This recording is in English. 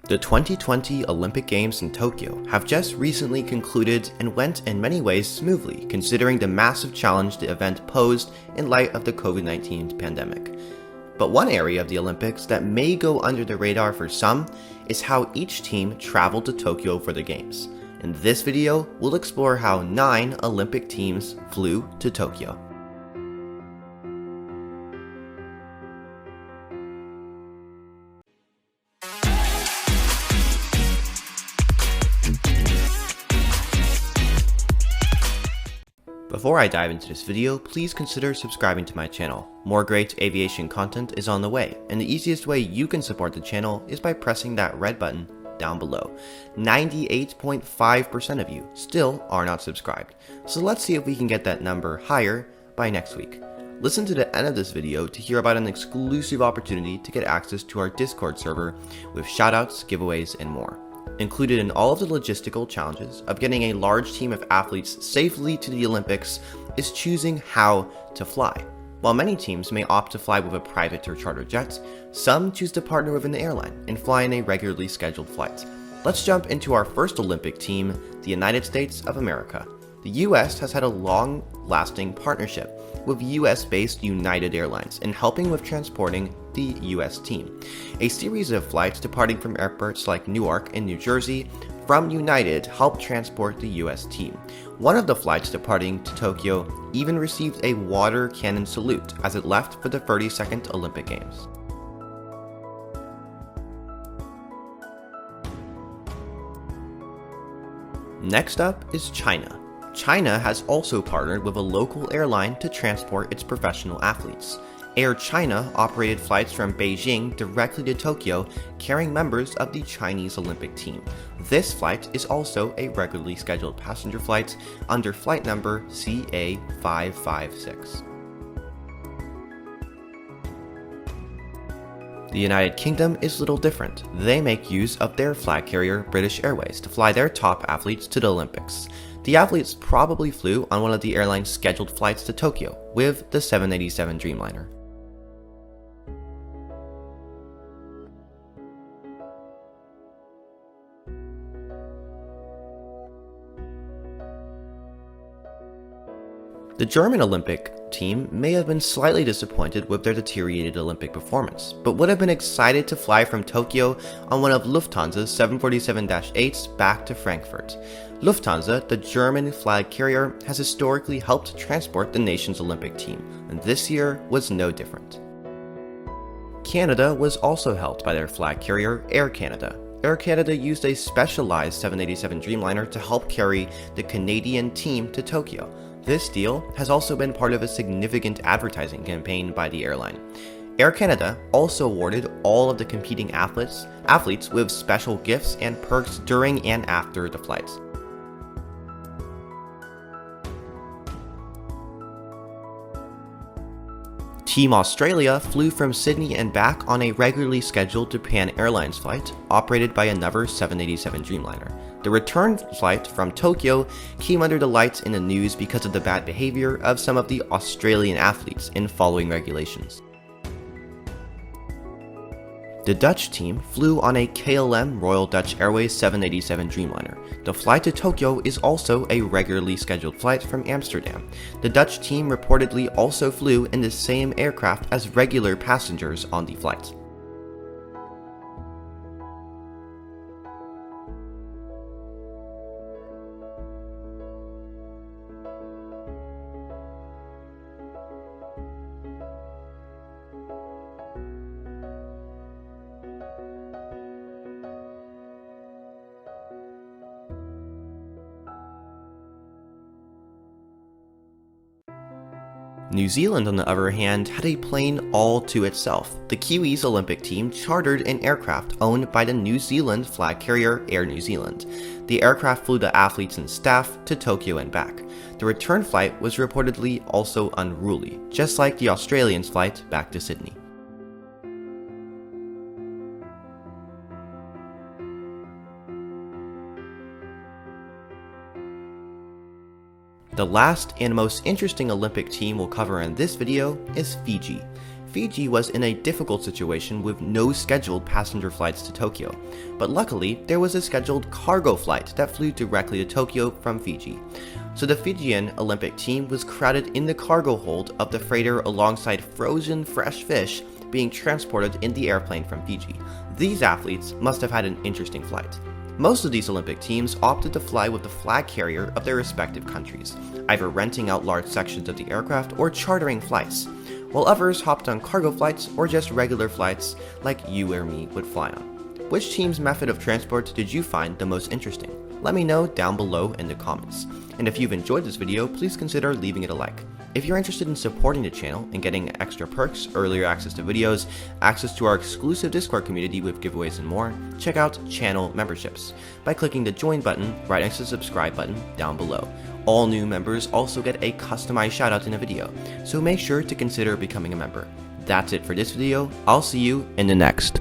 The 2020 Olympic Games in Tokyo have just recently concluded and went in many ways smoothly considering the massive challenge the event posed in light of the COVID-19 pandemic. But one area of the Olympics that may go under the radar for some is how each team traveled to Tokyo for the Games. In this video, we'll explore how 9 Olympic teams flew to Tokyo. Before I dive into this video, please consider subscribing to my channel. More great aviation content is on the way, and the easiest way you can support the channel is by pressing that red button down below. 98.5% of you still are not subscribed, so let's see if we can get that number higher by next week. Listen to the end of this video to hear about an exclusive opportunity to get access to our Discord server with shoutouts, giveaways, and more. Included in all of the logistical challenges of getting a large team of athletes safely to the Olympics is choosing how to fly. While many teams may opt to fly with a private or charter jet, some choose to partner with an airline and fly in a regularly scheduled flight. Let's jump into our first Olympic team, the United States of America. The US has had a long-lasting partnership with US-based United Airlines in helping with transporting the US team. A series of flights departing from airports like Newark and New Jersey from United helped transport the US team. One of the flights departing to Tokyo even received a water cannon salute as it left for the 32nd Olympic Games. Next up is China. China has also partnered with a local airline to transport its professional athletes. Air China operated flights from Beijing directly to Tokyo, carrying members of the Chinese Olympic team. This flight is also a regularly scheduled passenger flight under flight number CA556. The United Kingdom is little different. They make use of their flag carrier British Airways to fly their top athletes to the Olympics. The athletes probably flew on one of the airline's scheduled flights to Tokyo with the 787 Dreamliner. The German Olympic team may have been slightly disappointed with their deteriorated Olympic performance, but would have been excited to fly from Tokyo on one of Lufthansa's 747-8s back to Frankfurt. Lufthansa, the German flag carrier, has historically helped transport the nation's Olympic team, and this year was no different. Canada was also helped by their flag carrier, Air Canada. Air Canada used a specialized 787 Dreamliner to help carry the Canadian team to Tokyo. This deal has also been part of a significant advertising campaign by the airline. Air Canada also awarded all of the competing athletes with special gifts and perks during and after the flights. Team Australia flew from Sydney and back on a regularly scheduled Japan Airlines flight operated by another 787 Dreamliner. The return flight from Tokyo came under the lights in the news because of the bad behavior of some of the Australian athletes in following regulations. The Dutch team flew on a KLM Royal Dutch Airways 787 Dreamliner. The flight to Tokyo is also a regularly scheduled flight from Amsterdam. The Dutch team reportedly also flew in the same aircraft as regular passengers on the flight. New Zealand, on the other hand, had a plane all to itself. The Kiwis Olympic team chartered an aircraft owned by the New Zealand flag carrier Air New Zealand. The aircraft flew the athletes and staff to Tokyo and back. The return flight was reportedly also unruly, just like the Australians' flight back to Sydney. The last and most interesting Olympic team we'll cover in this video is Fiji. Fiji was in a difficult situation with no scheduled passenger flights to Tokyo, but luckily there was a scheduled cargo flight that flew directly to Tokyo from Fiji. So the Fijian Olympic team was crowded in the cargo hold of the freighter alongside frozen fresh fish being transported in the airplane from Fiji. These athletes must have had an interesting flight. Most of these Olympic teams opted to fly with the flag carrier of their respective countries, either renting out large sections of the aircraft or chartering flights, while others hopped on cargo flights or just regular flights like you or me would fly on. Which team's method of transport did you find the most interesting? Let me know down below in the comments. And if you've enjoyed this video, please consider leaving it a like. If you're interested in supporting the channel and getting extra perks, earlier access to videos, access to our exclusive Discord community with giveaways and more, check out channel memberships by clicking the join button right next to the subscribe button down below. All new members also get a customized shoutout in a video, so make sure to consider becoming a member. That's it for this video. I'll see you in the next.